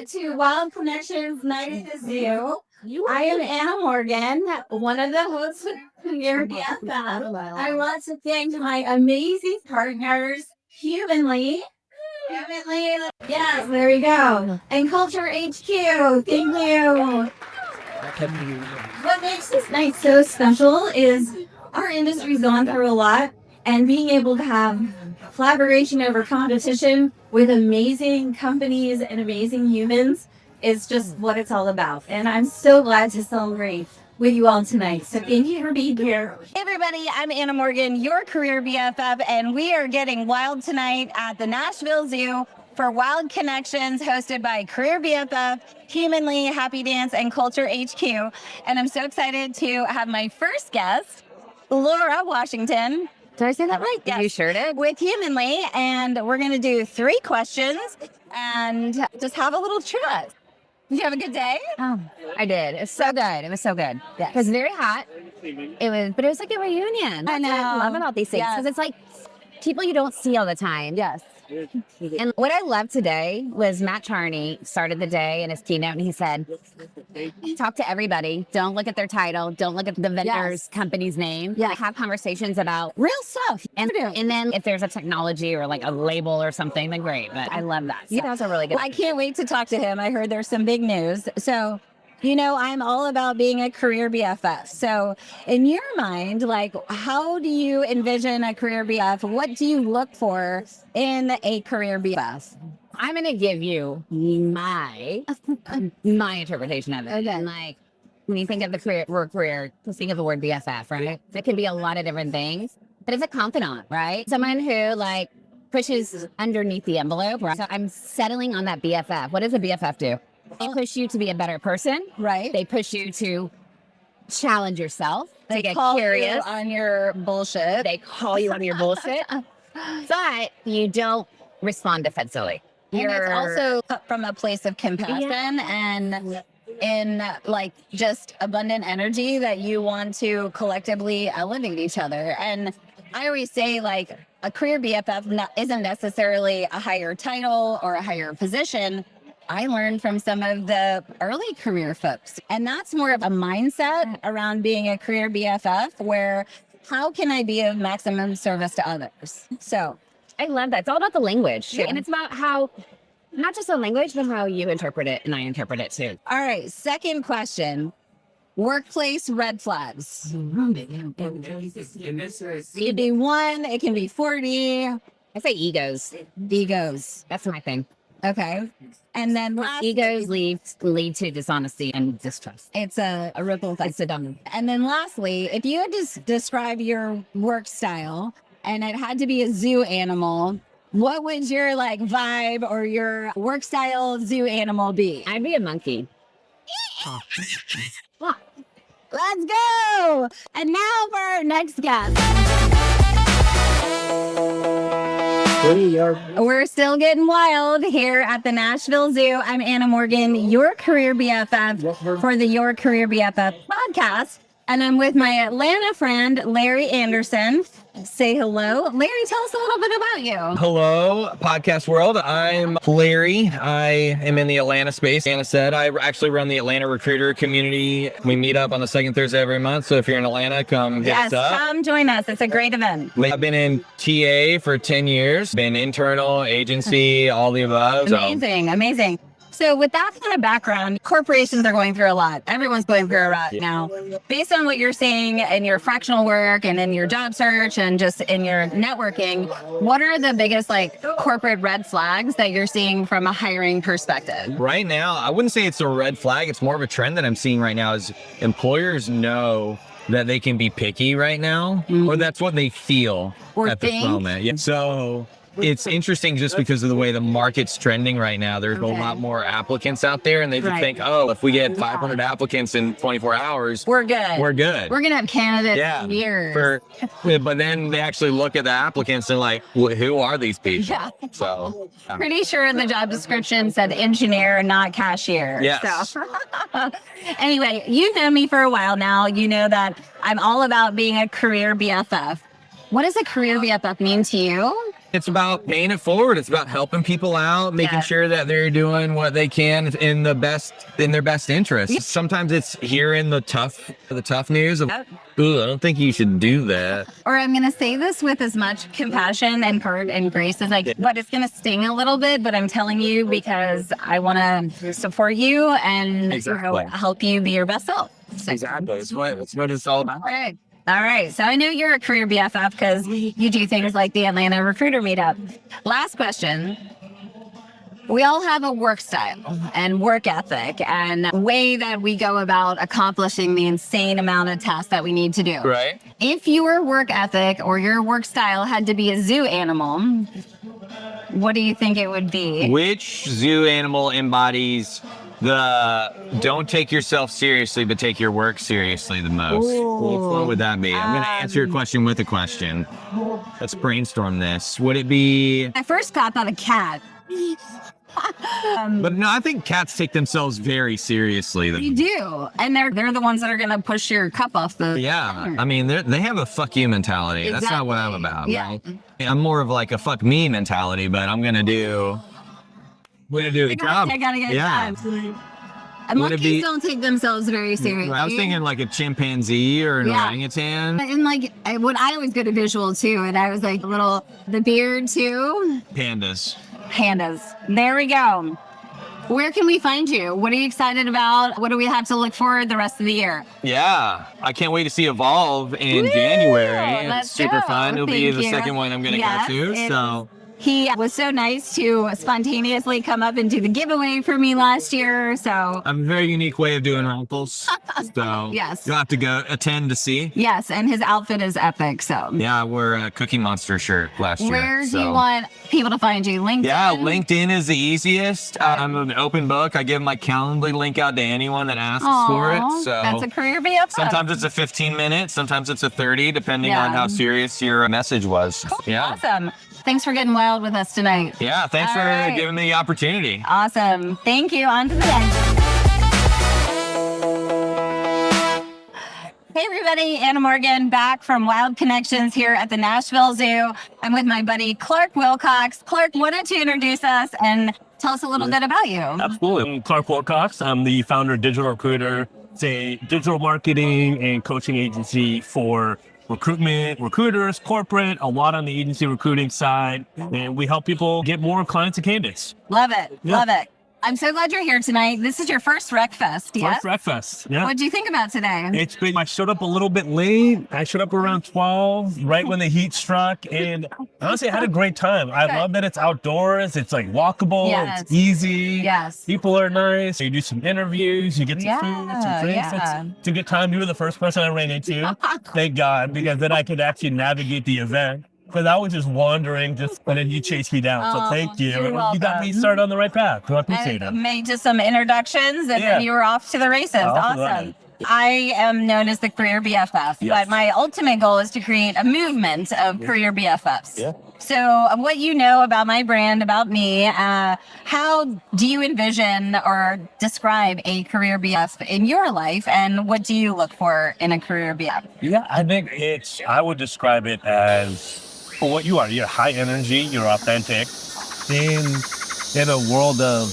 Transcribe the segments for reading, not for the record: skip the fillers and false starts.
to Wild Connections Night at the Zoo. I am Anna Morgan, one of the hosts with Career BFF. I want to thank my amazing partners, Humanly. Yes, there we go. And Culture HQ. Thank you. What makes this night so special is our industry's gone through a lot, and being able to have collaboration over competition with amazing companies and amazing humans is just what it's all about. And I'm so glad to celebrate with you all tonight. So thank you for being here. Hey everybody, I'm Anna Morgan, your Career BFF, and we are getting wild tonight at the Nashville Zoo for Wild Connections, hosted by Career BFF, Humanly, Happy Dance, and Culture HQ. And I'm so excited to have my first guest, Laura Washington. Did I say that right? Yes. You sure did. With Humanly, and we're going to do 3 questions and just have a little chat. Did you have a good day? Oh, I did. It was so good. It was so good. Yes. It was very hot. But it was like a reunion. I know. I love about these things because it's like people you don't see all the time. Yes. And what I loved today was Matt Charney started the day in his keynote and he said, talk to everybody. Don't look at their title. Don't look at the vendor's company's name. Yeah. Like, have conversations about Real stuff. and then if there's a technology or like a label or something, then great. But I love that. So that was a really good. Well, I can't wait to talk to him. I heard there's some big news. So, you know, I'm all about being a career BFF. So in your mind, like, how do you envision a career BFF? What do you look for in a career BFF? I'm going to give you my interpretation of it. Okay. And like, when you think of the career, just think of the word BFF, right? It can be a lot of different things, but it's a confidant, right? Someone who like pushes underneath the envelope, right? So I'm settling on that BFF. What does a BFF do? They push you to be a better person, Right. They push you to challenge yourself, They to get call curious. you on your bullshit. They call you on your bullshit, but you don't respond defensively. And it's also from a place of compassion and in like just abundant energy that you want to collectively elevate each other. And I always say like a career BFF isn't necessarily a higher title or a higher position. I learned from some of the early career folks, and that's more of a mindset around being a career BFF where how can I be of maximum service to others? So I love that. It's all about the language. Yeah. And it's about how, not just the language, but how you interpret it. And I interpret it too. all right, second question. Workplace red flags. It can be 1, it can be 40. I say egos. Egos. That's my thing. Okay. And then last, Egos lead to dishonesty and distrust. it's a ripple effect. It's a dumb. And then lastly, if you had to describe your work style and it had to be a zoo animal, what would your like vibe or your work style zoo animal be? I'd be a monkey. Let's go. And now for our next guest. We're still getting wild here at the Nashville Zoo. I'm Anna Morgan, your Career BFF for the Your Career BFF podcast. And I'm with my Atlanta friend, Larry Anderson. Say hello. Larry, tell us a little bit about you. Hello, podcast world. I'm Larry. I am in the Atlanta space. Anna said I actually run the Atlanta recruiter community. We meet up on the second Thursday every month. So if you're in Atlanta, come hit Yes, us up. come join us. It's a great event. I've been in TA for 10 years, been internal, agency, all the above. So Amazing, amazing. So with that kind of background, corporations are going through a lot. Everyone's going through a lot now. Based on what you're seeing in your fractional work and in your job search and just in your networking, what are the biggest like corporate red flags that you're seeing from a hiring perspective? right now, I wouldn't say it's a red flag. It's more of a trend that I'm seeing right now is employers know that they can be picky right now, or that's what they feel Or at this think. moment. Yeah. So it's interesting just because of the way the market's trending right now. There's a lot more applicants out there, and they just Right. think, oh, if we get 500 applicants in 24 hours, We're good. we're good. We're gonna have candidates yeah. in years. But then they actually look at the applicants and like, who are these people? Yeah. So, Pretty sure the job description said engineer, not cashier. Yes. So. Anyway, you've known me for a while now. You know that I'm all about being a career BFF. What does a career BFF mean to you? It's about paying it forward. It's about helping people out, making sure that they're doing what they can in their best interest. Sometimes it's hearing the tough news of, ooh, I don't think you should do that. Or I'm going to say this with as much compassion and heart and grace as I can, but it's going to sting a little bit, but I'm telling you because I want to support you and help you be your best self. Exactly. That's what it's all about. All right. So I know you're a career BFF because you do things like the Atlanta Recruiter Meetup. Last question. We all have a work style and work ethic and way that we go about accomplishing the insane amount of tasks that we need to do. Right. If your work ethic or your work style had to be a zoo animal, what do you think it would be? Which zoo animal embodies the don't take yourself seriously, but take your work seriously the most? What would that be? I'm going to answer your question with a question. Let's brainstorm this. Would it be... I first thought a cat. But no, I think cats take themselves very seriously. They do. And they're the ones that are going to push your cup off the... Yeah. I mean, they have a fuck you mentality. Exactly. That's not what I'm about, yeah. right? I'm more of like a fuck me mentality, but I'm going to do... We're gonna do the job. I gotta get it done. Monkeys don't take themselves very seriously. I was thinking like a chimpanzee or an orangutan. And like, what I always get a visual too, and I was like, the beard too. Pandas. There we go. Where can we find you? What are you excited about? What do we have to look for the rest of the year? Yeah, I can't wait to see Evolve in January. Let's it's super go. fun. It'll be the Thank you. second one I'm gonna go to. So. He was so nice to spontaneously come up and do the giveaway for me last year. So a very unique way of doing raffles. So yes, you'll have to go attend to see. Yes, and his outfit is epic. So yeah, I wore a Cookie Monster shirt last year. Where do you want people to find you? LinkedIn? Yeah, LinkedIn is the easiest. I'm an open book. I give my Calendly link out to anyone that asks for it. So that's a career BFF. Sometimes it's a 15-minute, sometimes it's a 30, depending on how serious your message was. Cool. Yeah. Awesome. Thanks for getting wild with us tonight. Yeah, thanks for giving me the opportunity. Awesome. Thank you. On to the next. Hey everybody, Anna Morgan back from Wild Connections here at the Nashville Zoo. I'm with my buddy Clark Wilcox. Clark, why don't you introduce us and tell us a little bit about you? Absolutely. I'm Clark Wilcox. I'm the founder of Digital Recruiter. It's a digital marketing and coaching agency for recruitment, recruiters, corporate, a lot on the agency recruiting side. And we help people get more clients and candidates. Love it. Yeah. Love it. I'm so glad you're here tonight. This is your first RecFest, yeah? First RecFest, yeah. What did you think about today? It's been, I showed up a little bit late. I showed up around 12, right when the heat struck. And honestly, I had a great time. I love that it's outdoors. It's like walkable. Yes. It's easy. Yes. People are nice. You do some interviews. You get some food, some drinks. It's a good time. You were the first person I ran into. Thank God, because then I could actually navigate the event. Because I was just wandering, and then you chased me down. So thank you. You got me started on the right path. So I appreciate it. Made just some introductions, and then you were off to the races. Awesome. I am known as the Career BFF, but my ultimate goal is to create a movement of Career BFFs. Yeah. So what you know about my brand, about me, how do you envision or describe a Career BF in your life, and what do you look for in a Career BF? Yeah, I think I would describe it as for what you are. You're high energy, you're authentic. In a world of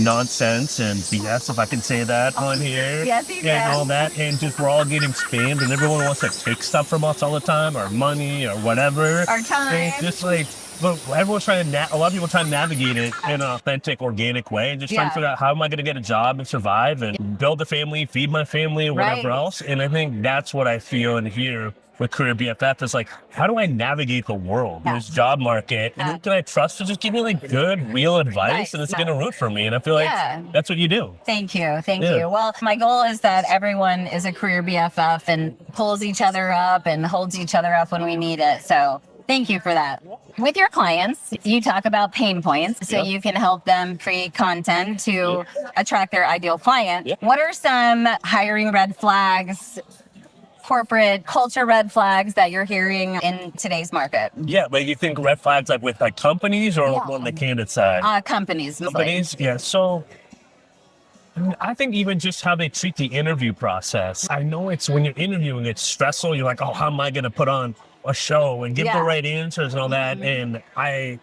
nonsense and BS, if I can say that on here. Yes, you can. And all that, and just we're all getting spammed, and everyone wants to take stuff from us all the time, or money, or whatever. Our time. And just like, but everyone's trying to, a lot of people trying to navigate it in an authentic, organic way, and just trying to figure out how am I going to get a job and survive and build a family, feed my family, or whatever else. And I think that's what I feel and hear with Career BFF is like, how do I navigate the world, this job market? And who can I trust to just give me like good, real advice and it's going to root for me? And I feel like that's what you do. Thank you. Thank you. Well, my goal is that everyone is a Career BFF and pulls each other up and holds each other up when we need it. So thank you for that. With your clients, you talk about pain points so you can help them create content to attract their ideal client. What are some hiring red flags, corporate culture red flags that you're hearing in today's market? Yeah, but you think red flags like with like companies or on the candidate side? Companies. Companies, yeah. So I think even just how they treat the interview process. I know it's when you're interviewing, it's stressful. You're like, oh, how am I going to put on a show and give the right answers and all that. And I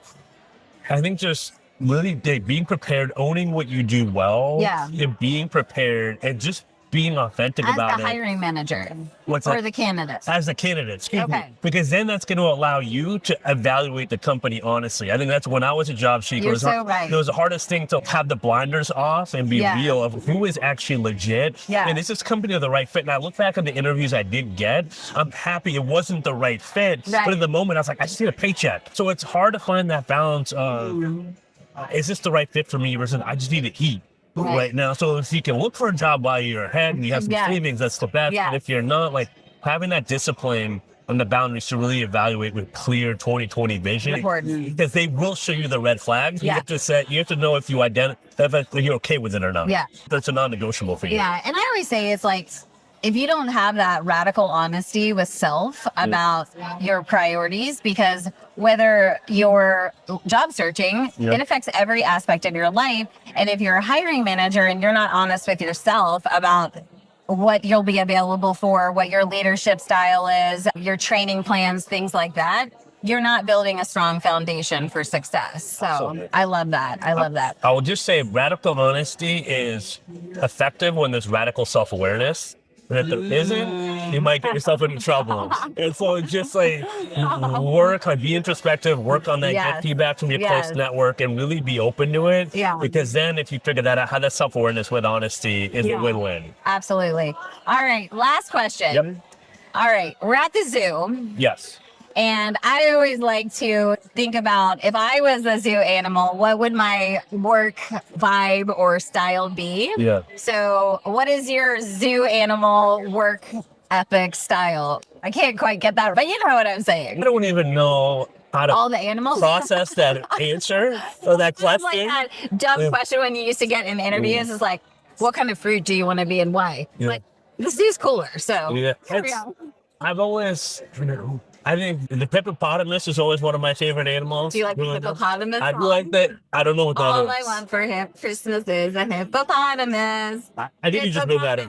think just really being prepared, owning what you do well, and being prepared and just being authentic about it. As the hiring manager. What's or that? the candidate. As the candidate, excuse me. Okay. Because then that's going to allow you to evaluate the company honestly. I think that's when I was a job seeker. You're so right. It was the hardest thing to have the blinders off and be real of who is actually legit. Yeah. And is this company the right fit? And I look back on the interviews I did get, I'm happy it wasn't the right fit. Right. But in the moment, I was like, I just need a paycheck. So it's hard to find that balance of, is this the right fit for me versus I just need to eat. Right now, so if you can look for a job while you're ahead and you have some savings, that's the best. But if you're not, like having that discipline and the boundaries to really evaluate with clear 2020 vision, Important. because they will show you the red flags. You have to know if you if you're okay with it or not. Yeah, that's a non-negotiable for you. Yeah, and I always say it's like, if you don't have that radical honesty with self about your priorities, because whether you're job searching, it affects every aspect of your life. And if you're a hiring manager and you're not honest with yourself about what you'll be available for, what your leadership style is, your training plans, things like that, you're not building a strong foundation for success. So Absolutely. I love that. I love that. I will just say radical honesty is effective when there's radical self-awareness. And if there isn't, you might get yourself into trouble. And so it's just like be introspective, work on that, get feedback from your close network, and really be open to it. Yeah. Because then if you figure that out, how that self-awareness with honesty is a win-win. Absolutely. All right, last question. Yep. All right, we're at the zoo. Yes. And I always like to think about, if I was a zoo animal, what would my work vibe or style be? Yeah. So what is your zoo animal work ethic style? I can't quite get that, but you know what I'm saying. I don't even know how to all the animals process that answer or that question. Like that dumb question when you used to get in interviews is like, what kind of fruit do you want to be and why? Yeah. Like, the zoo's cooler, so. Yeah. Here we go. I've always, I think the hippopotamus is always one of my favorite animals. Do you like the hippopotamus? I do like that. I don't know what that All is. I want for Christmas is a hippopotamus. I think you just made that up.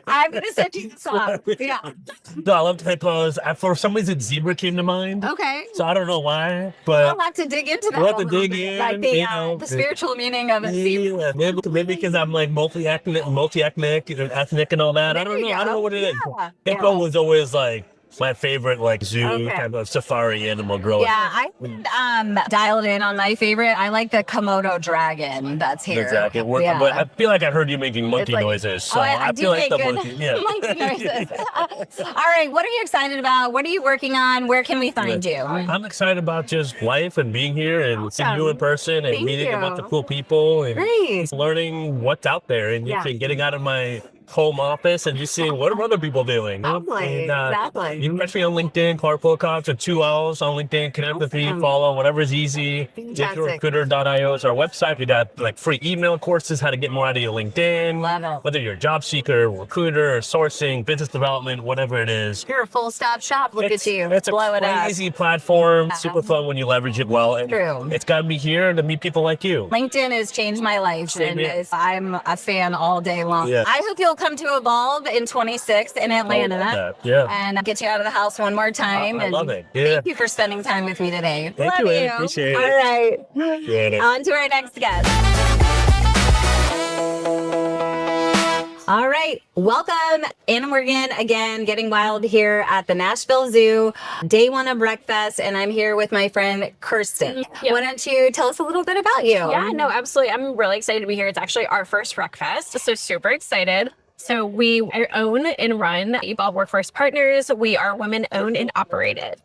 I'm going to send you the song. Yeah. No, I love hippos. For some reason, zebra came to mind. Okay. So I don't know why, but We'll have to dig into that. we'll have to a little dig bit. in, Like the spiritual meaning of a zebra. Yeah, maybe because I'm like multi-ethnic and all that. I don't know. I don't know what it is. Yeah. Hippo was always like my favorite, like zoo kind of safari animal growing up. Yeah, I dialed in on my favorite. I like the Komodo dragon that's here. Exactly. Yeah. But I feel like I heard you making monkey like- noises. So I do feel like make the good monkey. Yeah. monkey noises. All right, what are you excited about? What are you working on? Where can we find you? I'm excited about just life and being here and seeing you in person and Thank meeting a bunch you. of cool people and Great. learning what's out there and just getting out of my home office and just seeing what are other people doing. Exactly. You can catch me on LinkedIn, Clark Wilcox, with 2 L's on LinkedIn. Connect with me, follow, whatever's easy. DigitalRecruiter.io is our website. We got like free email courses, how to get more out of your LinkedIn. Love it. Whether you're a job seeker, recruiter, sourcing, business development, whatever it is. You're a full stop shop. Look at you. It's a Blow it up. crazy platform, super fun when you leverage it well. And True. It's got me here to meet people like you. LinkedIn has changed my life, Same and here. I'm a fan all day long. Yeah. I hope you'll come to Evolve in 26 in Atlanta. Yeah. And get you out of the house one more time. I and love it. Yeah. Thank you for spending time with me today. Thank Love you, Ann. Appreciate it. All right. Appreciate it. On to our next guest. All right, welcome, Anna Morgan, again, getting wild here at the Nashville Zoo, day one of RecFest, and I'm here with my friend Kirsten. Yep. Why don't you tell us a little bit about you? Yeah, no, absolutely. I'm really excited to be here. It's actually our first RecFest, so super excited. So we own and run Evolve Workforce Partners. We are women-owned and operated.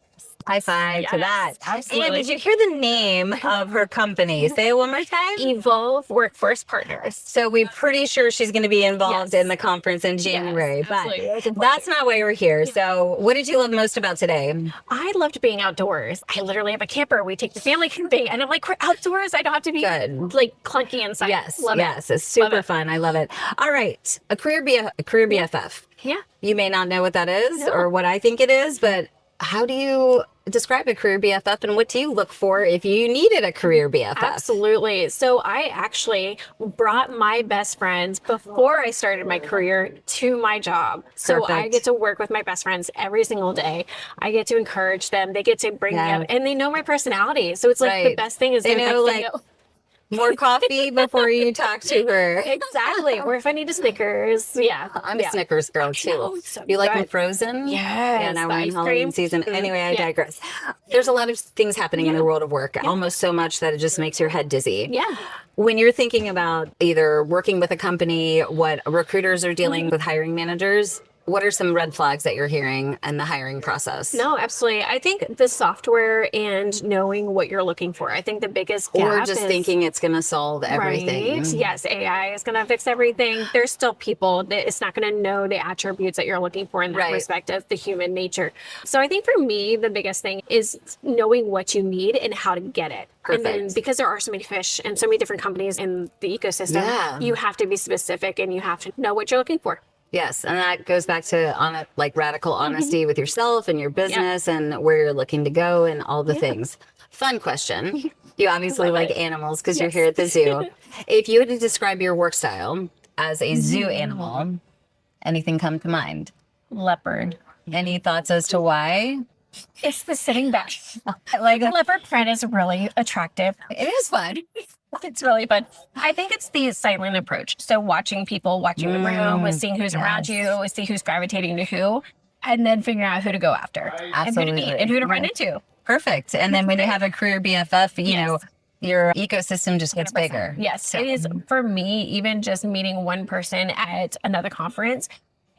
High five to that. Absolutely. And did you hear the name of her company? Say it one more time. Evolve Workforce Partners. So we're pretty sure she's going to be involved Yes. in the conference in January, Yes, but absolutely. that's not why we're here. So what did you love most about today? I loved being outdoors. I literally have a camper. We take the family camping, and I'm like, we're outdoors. I don't have to be Good. like clunky inside. Yes, Love yes, it. it's super Love it. fun. I love it. All right, a career BFF. Yeah. You may not know what that is No. or what I think it is, but how do you describe a career BFF and what do you look for if you needed a career BFF? Absolutely. So I actually brought my best friends before I started my career to my job. So I Perfect. get to work with my best friends every single day. I get to encourage them. They get to bring me up, and they know my personality. So it's like the best thing is they know like more coffee before you talk to her. Exactly. Or if I need a Snickers. Yeah. I'm a Snickers girl too. Oh, so you like them good. frozen? Yes. Yeah, now we're in ice Halloween cream. season. Anyway, I digress. There's a lot of things happening in the world of work, almost so much that it just makes your head dizzy. Yeah. When you're thinking about either working with a company, what recruiters are dealing with hiring managers, what are some red flags that you're hearing in the hiring process? No, absolutely. I think the software and knowing what you're looking for. I think the biggest gap Or just is, thinking it's going to solve everything. Right. Yes, AI is going to fix everything. There's still people that it's not going to know the attributes that you're looking for in that respect of the human nature. So I think for me, the biggest thing is knowing what you need and how to get it. Perfect. And then because there are so many fish and so many different companies in the ecosystem, you have to be specific and you have to know what you're looking for. Yes, and that goes back to like radical honesty with yourself and your business and where you're looking to go and all the things. Fun question. You obviously like animals because you're here at the zoo. If you had to describe your work style as a zoo animal, anything come to mind? Leopard. Any thoughts as to why? It's the sitting back. Like leopard print is really attractive. It is fun. It's really fun. I think it's the silent approach. So watching people, watching the room, seeing who's around you, see who's gravitating to who, and then figuring out who to go after. Absolutely. And who to meet and who to run into. Perfect. And then when you have a career BFF, you know, your ecosystem just gets bigger. Yes. So. It is for me, even just meeting one person at another conference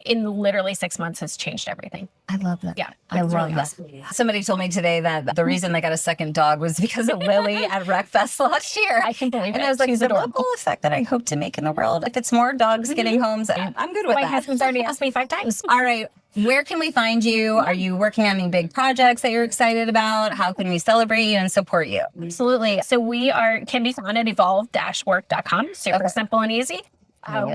in literally 6 months has changed everything. I love that. Yeah. I love that. Somebody told me today that the reason they got a second dog was because of Lily at RecFest last year. I can believe it. And I was like, She's the adorable. ripple effect that I hope to make in the world. If it's more dogs getting homes, I'm good with My that. husband's already asked me 5 times. All right. Where can we find you? Are you working on any big projects that you're excited about? How can we celebrate you and support you? Absolutely. So we can be found at evolve-work.com. Super simple and easy.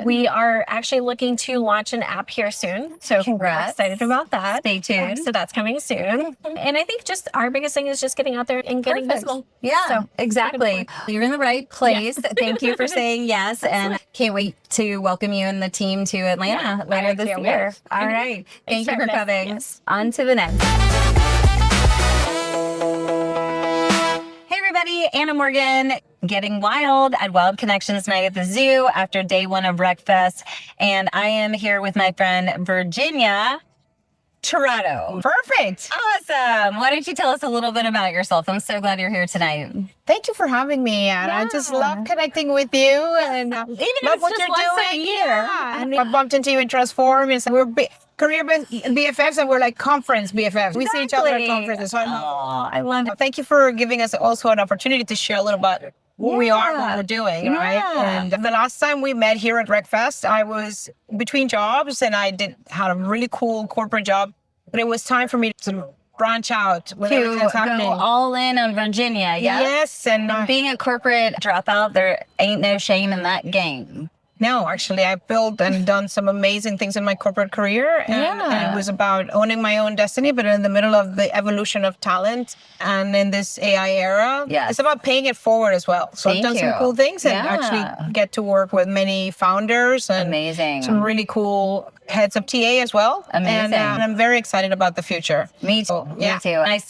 We are actually looking to launch an app here soon. So Congrats. we're excited about that. Stay tuned. So that's coming soon. And I think just our biggest thing is just getting out there and getting visible. Yeah, So, exactly. You're in the right place. Thank you for saying yes. And can't wait to welcome you and the team to Atlanta later this year. All right. Thank you for coming. Yes. On to the next. Hey, everybody. Anna Morgan. Getting wild at Wild Connections Night at the Zoo after day 1 of RecFest. And I am here with my friend Virginia Tirado. Perfect. Awesome. Why don't you tell us a little bit about yourself? I'm so glad you're here tonight. Thank you for having me. And I just love connecting with you and love what you're doing. Yeah. And I bumped into you in Transform. And so we're career BFFs and we're like conference BFFs. We see each other at conferences. So I love it. Thank you for giving us also an opportunity to share a little about who we are, what we're doing, right? And the last time we met here at RecFest, I was between jobs and I had a really cool corporate job, but it was time for me to branch out with everything that's happening. Go all in on Virginia, yeah? Yes, and Being a corporate dropout, there ain't no shame in that game. no, actually, I built and done some amazing things in my corporate career. And it was about owning my own destiny, but in the middle of the evolution of talent and in this AI era, it's about paying it forward as well. So I've done some cool things and actually get to work with many founders and some really cool heads of TA as well. Amazing. And I'm very excited about the future. Me too. Me too. And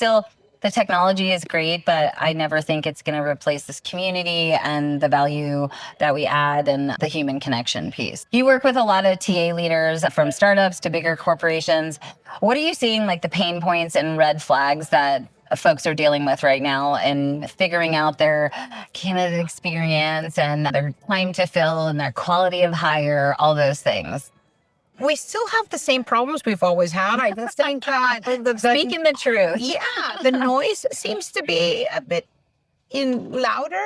the technology is great, but I never think it's going to replace this community and the value that we add and the human connection piece. You work with a lot of TA leaders from startups to bigger corporations. What are you seeing like the pain points and red flags that folks are dealing with right now and figuring out their candidate experience and their time to fill and their quality of hire, all those things? We still have the same problems we've always had. I just think speaking the truth. Yeah, the noise seems to be a bit louder,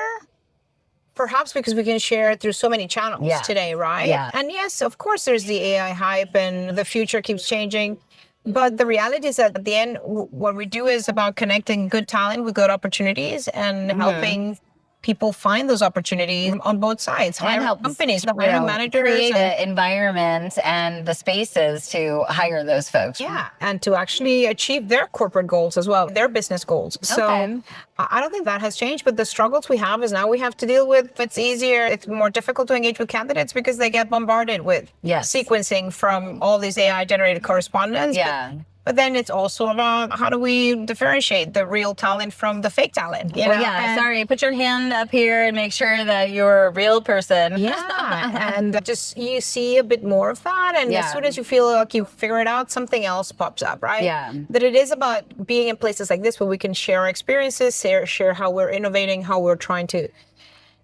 perhaps because we can share it through so many channels today, right? Yeah. And yes, of course, there's the AI hype and the future keeps changing. But the reality is that at the end, what we do is about connecting good talent with good opportunities and helping people find those opportunities on both sides. And Hire help companies, you hire know, managers. create and- the environment and the spaces to hire those folks. Yeah, and to actually achieve their corporate goals as well, their business goals. So Okay. I don't think that has changed, but the struggles we have is now we have to deal with, it's easier, it's more difficult to engage with candidates because they get bombarded with Yes. sequencing from all these AI generated correspondence. Yeah. But then it's also about how do we differentiate the real talent from the fake talent? You know? Yeah, sorry. Put your hand up here and make sure that you're a real person. Yeah, and just you see a bit more of that, and as Yeah. soon as you feel like you figure it out, something else pops up, right? Yeah. That it is about being in places like this where we can share our experiences, share how we're innovating, how we're trying to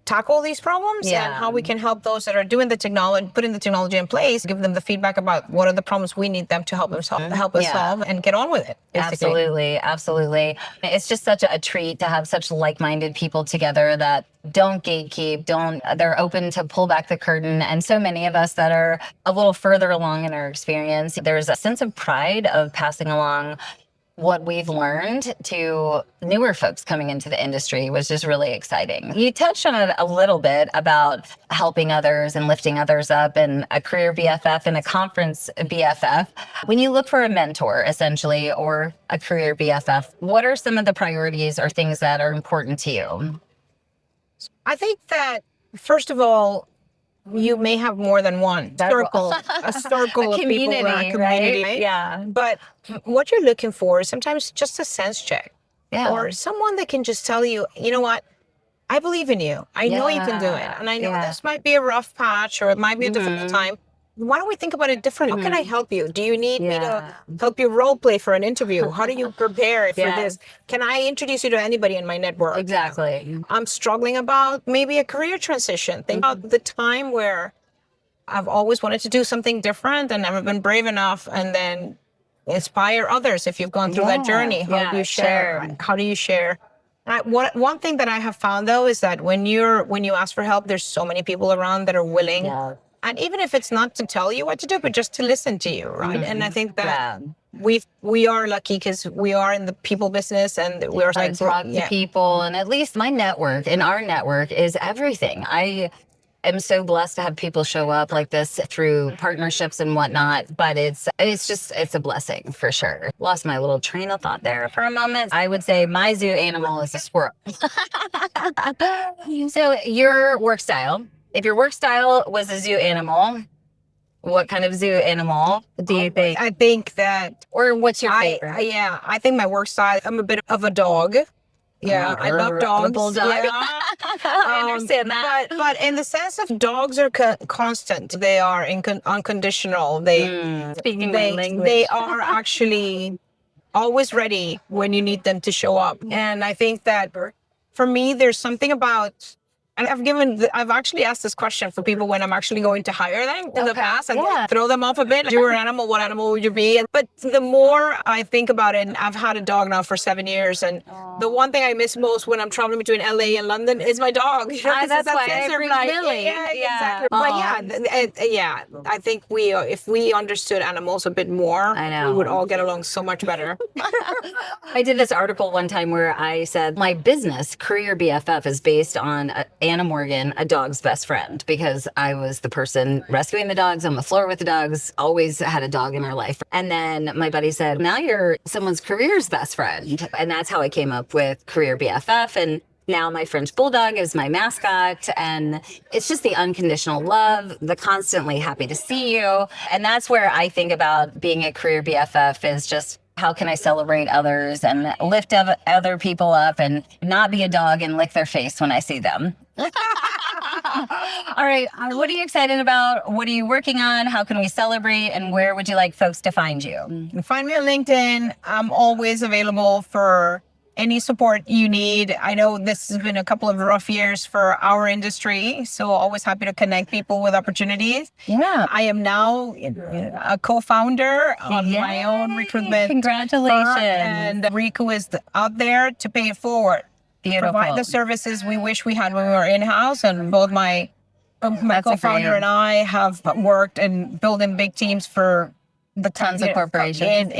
tackle these problems, Yeah. and how we can help those that are doing the technology, putting the technology in place, give them the feedback about what are the problems we need them to help us Yeah. solve, and get on with it. Basically. Absolutely. It's just such a treat to have such like-minded people together that don't gatekeep, they're open to pull back the curtain. And so many of us that are a little further along in our experience, there's a sense of pride of passing along what we've learned to newer folks coming into the industry, which is really exciting. You touched on it a little bit about helping others and lifting others up, and a career BFF and a conference BFF. When you look for a mentor, essentially, or a career BFF, what are some of the priorities or things that are important to you? I think that, first of all, you may have more than one circle, a circle of people in a community, right? Yeah. But what you're looking for is sometimes just a sense check, Yeah. or someone that can just tell you, you know what, I believe in you. I know you can do it, and I know this might be a rough patch or it might be a difficult time. Why don't we think about it differently? How can I help you? Do you need me to help you role play for an interview? How do you prepare for this? Can I introduce you to anybody in my network? Exactly. I'm struggling about maybe a career transition. Think about the time where I've always wanted to do something different and never been brave enough, and then inspire others if you've gone through that journey. How do you share? How do you share? One thing that I have found though is that when you ask for help, there's so many people around that are willing. Yeah. And even if it's not to tell you what to do, but just to listen to you, right? And I think that we are lucky because we are in the people business, and we're I talk to people, and at least my network and our network is everything. I am so blessed to have people show up like this through partnerships and whatnot, but it's a blessing for sure. Lost my little train of thought there for a moment. I would say my zoo animal is a squirrel. So your work style, if your work style was a zoo animal, what kind of zoo animal do you think? I think that, Or what's your favorite? I think my work style, I'm a bit of a dog. Yeah, I love dogs. bulldog. Yeah. I understand that. But in the sense of dogs are constant. They are unconditional. Speaking my language. They are actually always ready when you need them to show up. And I think that for me, there's something about, and I've actually asked this question for people when I'm actually going to hire them in the past, and throw them off a bit. If you were an animal, what animal would you be? But the more I think about it, and I've had a dog now for 7 years, and the one thing I miss most when I'm traveling between LA and London is my dog. That's why I bring Lily. Exactly. But I think if we understood animals a bit more, I know. we would all get along so much better. I did this article one time where I said my business, Career BFF, is based on Anna Morgan, a dog's best friend, because I was the person rescuing the dogs on the floor with the dogs, always had a dog in her life. And then my buddy said, now you're someone's career's best friend. And that's how I came up with Career BFF. And now my French Bulldog is my mascot. And it's just the unconditional love, the constantly happy to see you. And that's where I think about being a Career BFF is just, how can I celebrate others and lift other people up and not be a dog and lick their face when I see them? All right. What are you excited about? What are you working on? How can we celebrate? And where would you like folks to find you? Find me on LinkedIn. I'm always available for any support you need. I know this has been a couple of rough years for our industry, so always happy to connect people with opportunities. Yeah. I am now a co-founder on my own recruitment. Congratulations. firm, and Riku is out there to pay it forward. Beautiful. Provide the services we wish we had when we were in-house, and both my co-founder great. and I have worked in building big teams for the Tons of corporations.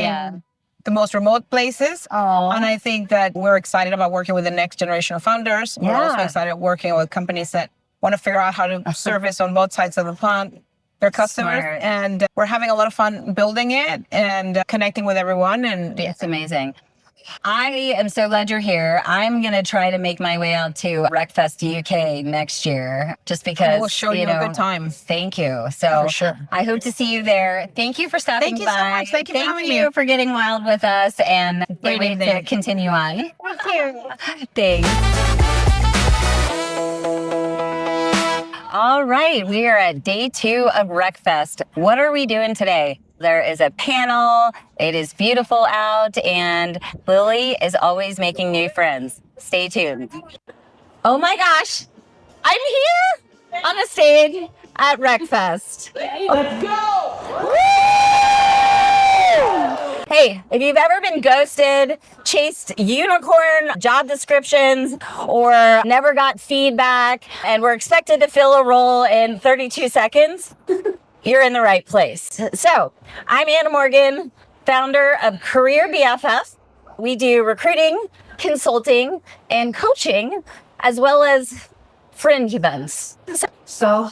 the most remote places. Oh. And I think that we're excited about working with the next generation of founders. We're also Yeah. excited working with companies that want to figure out how to service on both sides of the pond their customers. Smart. And we're having a lot of fun building it and connecting with everyone. And It's amazing. I am so glad you're here. I'm going to try to make my way out to RecFest UK next year just because, we'll show you a good time. Thank you. So For sure. I hope to see you there. Thank you for stopping Thank you by. so much. Thank you for having me. for getting wild with us and Great can't wait to evening. continue on. Thank you. Thanks. All right, we are at day 2 of RecFest. What are we doing today? There is a panel, it is beautiful out, and Lily is always making new friends. Stay tuned. Oh my gosh, I'm here on a stage at RecFest. Let's go! Hey, if you've ever been ghosted, chased unicorn job descriptions, or never got feedback and were expected to fill a role in 32 seconds, you're in the right place. So, I'm Anna Morgan, founder of Career BFF. We do recruiting, consulting, and coaching, as well as fringe events. So,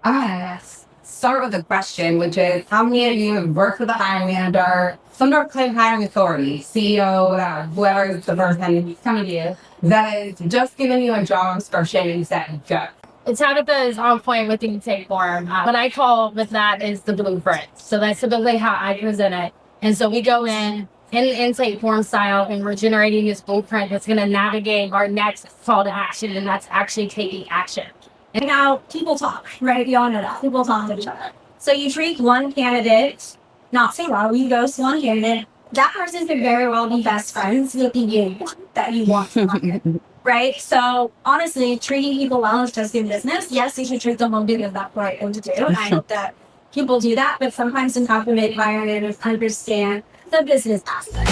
I start with a question, which is, how many of you have worked with a hiring manager, some sort of hiring authority, CEO, whoever is the person coming to you, that is just giving you a job description and said, go. Tabitha is on point with the intake form. What I call with that is the blueprint. So that's typically how I present it. And so we go in the intake form style, and we're generating this blueprint that's going to navigate our next call to action, and that's actually taking action. And now people talk, right? You all know that. People talk to each other. So you treat one candidate, not say well, you ghost one candidate. That person could very well be best friends with you that you want to hire, right? So honestly, treating people well is just good business. Yes, you should treat them well because that's the right thing to do. And I hope that people do that, but sometimes in compliment environments, understand the business aspect.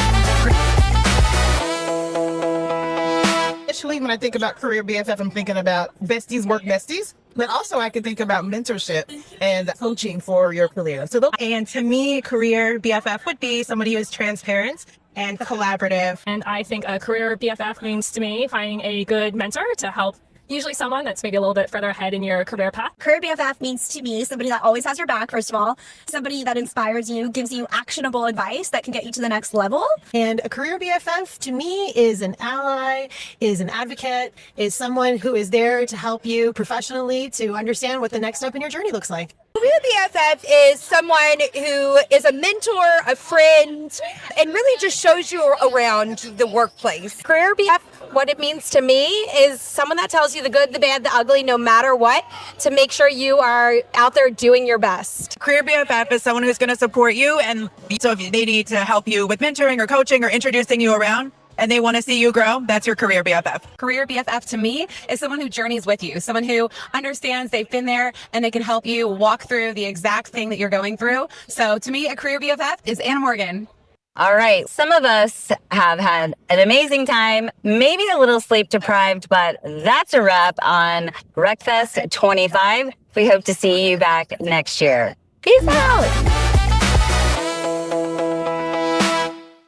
Initially, when I think about Career BFF, I'm thinking about besties work besties, but also I can think about mentorship and coaching for your career. And to me, Career BFF would be somebody who is transparent and collaborative. And I think a career BFF means to me finding a good mentor to help, usually someone that's maybe a little bit further ahead in your career path. Career BFF means to me somebody that always has your back, first of all, somebody that inspires you, gives you actionable advice that can get you to the next level. And a Career BFF to me is an ally, is an advocate, is someone who is there to help you professionally to understand what the next step in your journey looks like. Career BFF is someone who is a mentor, a friend, and really just shows you around the workplace. Career BFF, what it means to me is someone that tells you the good, the bad, the ugly, no matter what, to make sure you are out there doing your best. Career BFF is someone who's going to support you, and so if they need to help you with mentoring or coaching or introducing you around, and they want to see you grow, that's your Career BFF. Career BFF to me is someone who journeys with you, someone who understands they've been there and they can help you walk through the exact thing that you're going through. So to me, a Career BFF is Anna Morgan. All right, some of us have had an amazing time, maybe a little sleep deprived, but that's a wrap on RecFest 25. We hope to see you back next year. Peace out.